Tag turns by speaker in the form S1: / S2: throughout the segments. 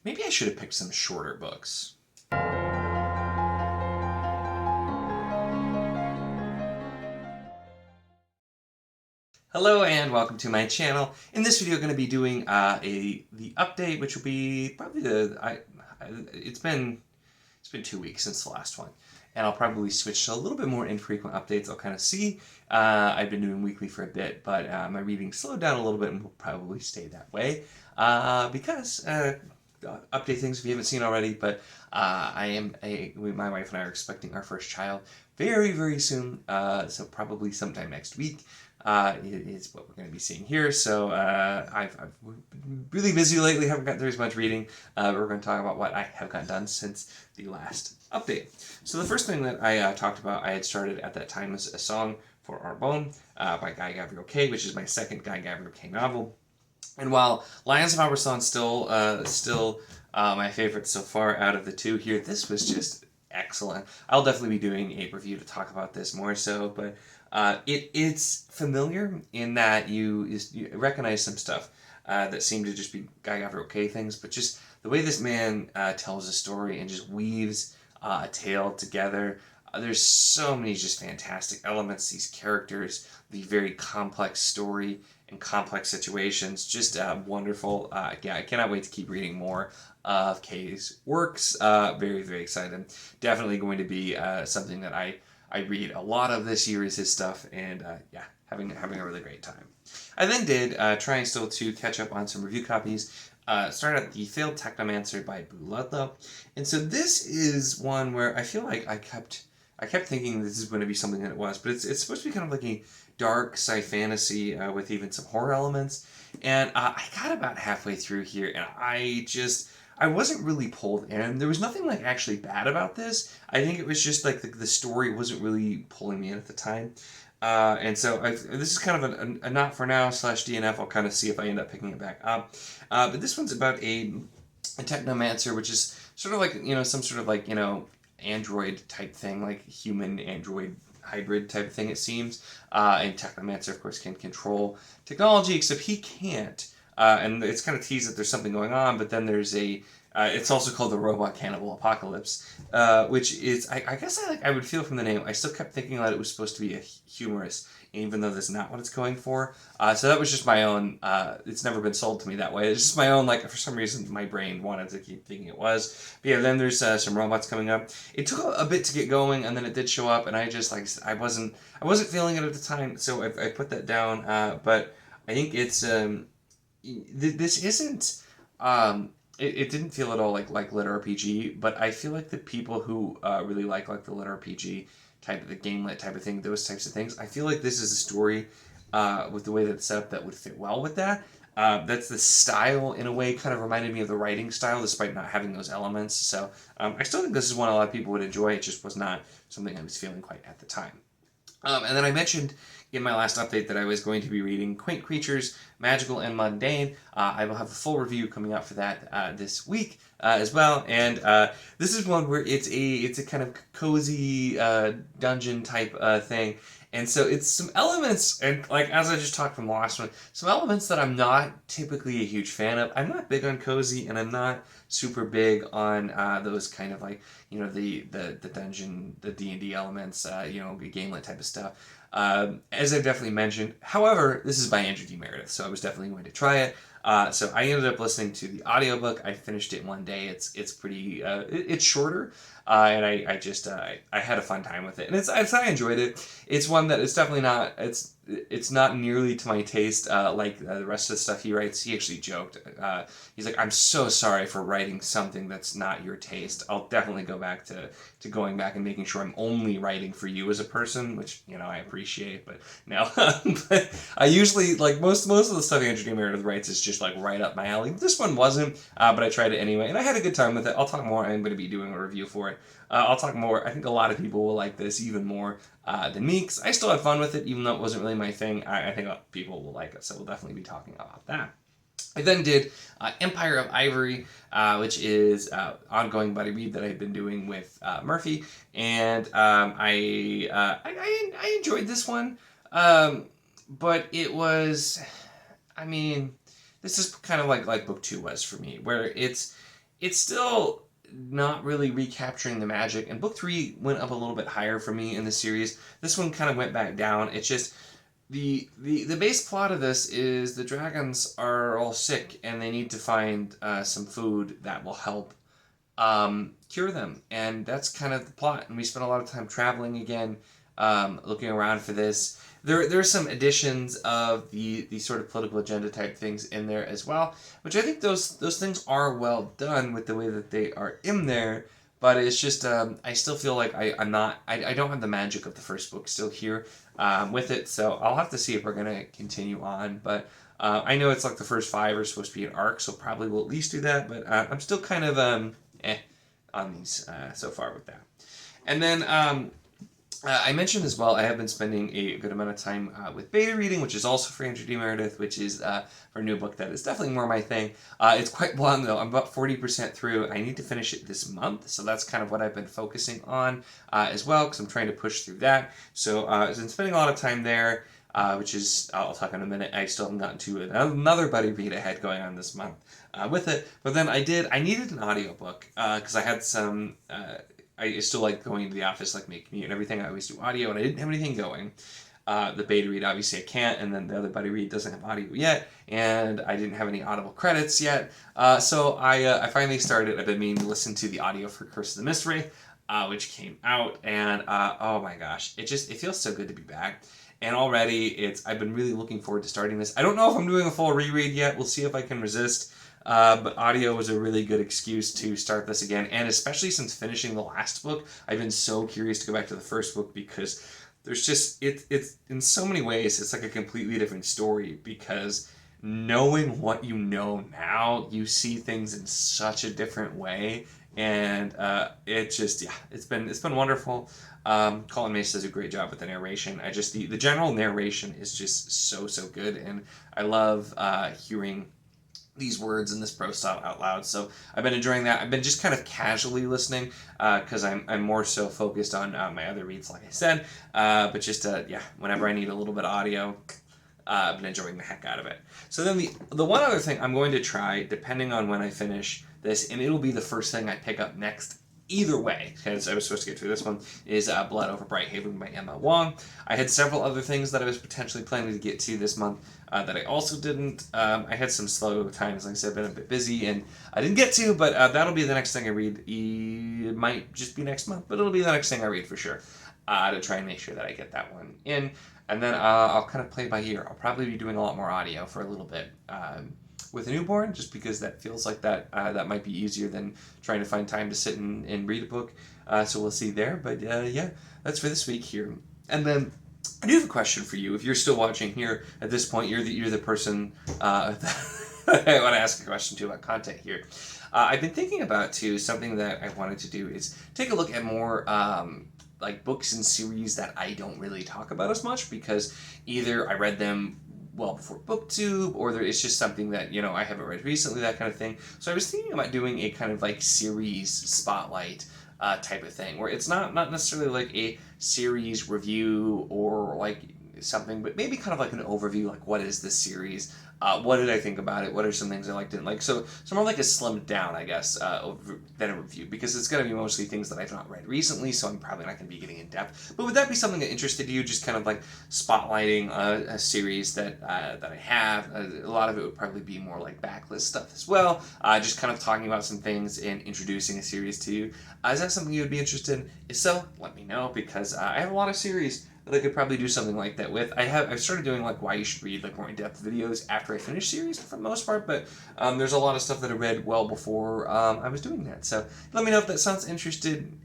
S1: maybe I should have picked some shorter books. Hello and welcome to my channel. In this video, I'm going to be doing the update, which will be probably it's been 2 weeks since the last one, and I'll probably switch to a little bit more infrequent updates. I'll kind of see. I've been doing weekly for a bit, but my reading slowed down a little bit and will probably stay that way because update things if you haven't seen already. But my wife and I are expecting our first child very, very soon. So probably sometime next week. Is what we're going to be seeing here. So I've been really busy lately, haven't gotten through as much reading. We're going to talk about what I have gotten done since the last update. So the first thing that I talked about, I had started at that time, as A Song for Our Bone by Guy Gavriel Kay, which is my second Guy Gavriel Kay novel. And while Lions of Auberson still my favorite so far out of the two here, this was just excellent. I'll definitely be doing a review to talk about this more so, but it's familiar in that you recognize some stuff that seem to just be Guy Gavriel Kay things, but just the way this man tells a story and just weaves a tale together. There's so many just fantastic elements, these characters, the very complex story and complex situations, just wonderful. Yeah, I cannot wait to keep reading more of Kay's works. Very, very excited. Definitely going to be something that I read a lot of this year is his stuff, and yeah, having a really great time. I then did trying still to catch up on some review copies. Started at The Failed Technomancer by Boo Ludlow, and so this is one where I feel like I kept thinking this is going to be something that it was, but it's supposed to be kind of like a dark sci-fantasy with even some horror elements. And I got about halfway through here, and I wasn't really pulled in. There was nothing like actually bad about this. I think it was just like the story wasn't really pulling me in at the time. And so this is kind of a not for now / DNF. I'll kind of see if I end up picking it back up. But this one's about a technomancer, which is sort of like, some sort of like, android type thing, like human android hybrid type of thing, it seems. And technomancer, of course, can control technology, except he can't. And it's kind of teased that there's something going on, but then there's it's also called the Robot Cannibal Apocalypse, which is, I guess I would feel from the name, I still kept thinking that it was supposed to be a humorous, even though that's not what it's going for. So that was just my own, it's never been sold to me that way. It's just my own, like, for some reason, my brain wanted to keep thinking it was. But yeah, then there's some robots coming up. It took a bit to get going, and then it did show up, and I just, like, I wasn't feeling it at the time, so I put that down. But I think it's, this isn't, it didn't feel at all like lit RPG, but I feel like the people who really like the lit RPG type of the game lit type of thing, those types of things, I feel like this is a story with the way that it's set up that would fit well with that. That's the style, in a way, kind of reminded me of the writing style, despite not having those elements. So I still think this is one a lot of people would enjoy. It just was not something I was feeling quite at the time. And then I mentioned in my last update that I was going to be reading Quaint Creatures, Magical and Mundane. I will have a full review coming out for that this week as well. And this is one where it's a kind of cozy dungeon type thing. And so it's some elements, and like as I just talked from the last one, some elements that I'm not typically a huge fan of. I'm not big on cozy, and I'm not super big on those kind of like, the dungeon, the D&D elements, gamelet type of stuff. As I've definitely mentioned. However, this is by Andrew D. Meredith, so I was definitely going to try it. So I ended up listening to the audiobook. I finished it in one day. It's pretty, it's shorter, and I had a fun time with it, and I enjoyed it. It's one that it's definitely not, it's not nearly to my taste like the rest of the stuff he writes. He actually joked. He's like, I'm so sorry for writing something that's not your taste. I'll definitely go back to going back and making sure I'm only writing for you as a person, which, I appreciate, but no. But I usually, like, most of the stuff Andrew D. Meredith writes is just, like, right up my alley. This one wasn't, but I tried it anyway, and I had a good time with it. I'll talk more. I'm going to be doing a review for it. I'll talk more. I think a lot of people will like this even more than me, because I still had fun with it, even though it wasn't really my thing. I think people will like it, so we'll definitely be talking about that. I then did Empire of Ivory, which is ongoing buddy read that I've been doing with Murphy, and I enjoyed this one, but it was, this is kind of like book 2 was for me, where it's it's still not really recapturing the magic. And book 3 went up a little bit higher for me in the series. This one kind of went back down. It's just the base plot of this is the dragons are all sick and they need to find some food that will help cure them, and that's kind of the plot. And we spent a lot of time traveling again, looking around for this. There's some additions of the sort of political agenda type things in there as well, which I think those things are well done with the way that they are in there. But it's just I still feel like I don't have the magic of the first book still here with it. So I'll have to see if we're gonna continue on. But I know it's like the first 5 are supposed to be an arc, so probably we'll at least do that. But I'm still kind of on these so far with that. And then I mentioned as well, I have been spending a good amount of time with beta reading, which is also for Andrew D. Meredith, which is for a new book that is definitely more my thing. It's quite long, though. I'm about 40% through. I need to finish it this month, so that's kind of what I've been focusing on as well, because I'm trying to push through that. So I've been spending a lot of time there, which is, I'll talk in a minute. I still haven't gotten to another buddy read ahead going on this month with it. But then I needed an audiobook because I had some... I still like going to the office, like make commute and everything. I always do audio, and I didn't have anything going. The beta read, obviously, I can't, and then the other buddy read doesn't have audio yet, and I didn't have any Audible credits yet. So I finally started. I've been meaning to listen to the audio for Curse of the Mistwraith, which came out, and oh my gosh, it feels so good to be back. And already, I've been really looking forward to starting this. I don't know if I'm doing a full reread yet. We'll see if I can resist. But audio was a really good excuse to start this again, and especially since finishing the last book, I've been so curious to go back to the first book because there's just it's in so many ways it's like a completely different story, because knowing what you know now, you see things in such a different way, and it's been wonderful. Colin Mace does a great job with the narration. The general narration is just so good, and I love hearing these words in this prose style out loud. So I've been enjoying that. I've been just kind of casually listening because I'm more so focused on my other reads, like I said. But just whenever I need a little bit of audio, I've been enjoying the heck out of it. So then the one other thing I'm going to try, depending on when I finish this, and it'll be the first thing I pick up next either way, because I was supposed to get through this one, is Blood Over Brighthaven by Emma Wong. I had several other things that I was potentially planning to get to this month that I also didn't. I had some slow times, like I said, I've been a bit busy, and I didn't get to, but that'll be the next thing I read. It might just be next month, but it'll be the next thing I read for sure, to try and make sure that I get that one in. And then I'll kind of play by ear. I'll probably be doing a lot more audio for a little bit. With a newborn, just because that feels like that might be easier than trying to find time to sit and read a book. So we'll see there. But that's for this week here. And then I do have a question for you. If you're still watching here at this point, you're the person that I want to ask a question to about content here. I've been thinking about too, something that I wanted to do is take a look at more like books and series that I don't really talk about as much, because either I read them well before BookTube, or it's just something that I haven't read recently, that kind of thing. So I was thinking about doing a kind of like series spotlight type of thing, where it's not necessarily like a series review or like something, but maybe kind of like an overview, like what is this series, what did I think about it, what are some things I liked, didn't like, so more like a slimmed down, I guess, than a review, because it's going to be mostly things that I've not read recently, so I'm probably not going to be getting in depth. But would that be something that interested you, just kind of like spotlighting a series that I have? A lot of it would probably be more like backlist stuff as well, just kind of talking about some things and introducing a series to you. Is that something you would be interested in? If so, let me know, because I have a lot of series that I could probably do something like that with. I've started doing like why you should read, like more in-depth videos after I finish series for the most part, but there's a lot of stuff that I read well before I was doing that. So let me know if that sounds interesting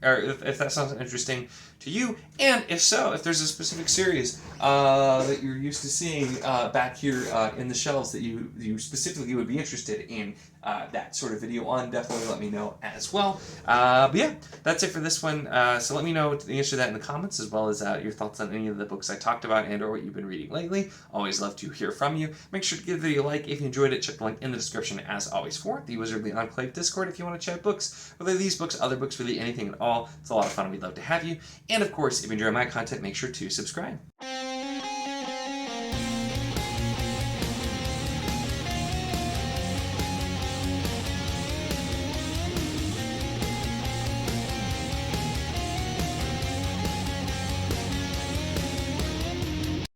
S1: to you, and if so, if there's a specific series that you're used to seeing back here in the shelves that you specifically would be interested in that sort of video on, definitely let me know as well. But yeah, that's it for this one. So let me know the answer to that in the comments, as well as your thoughts on any of the books I talked about and or what you've been reading lately. Always love to hear from you. Make sure to give the video a like if you enjoyed it. Check the link in the description as always for the Wizardly Enclave Discord if you want to chat books, whether these books, other books, really anything at all. It's a lot of fun. We'd love to have you. And of course, if you enjoy my content, make sure to subscribe.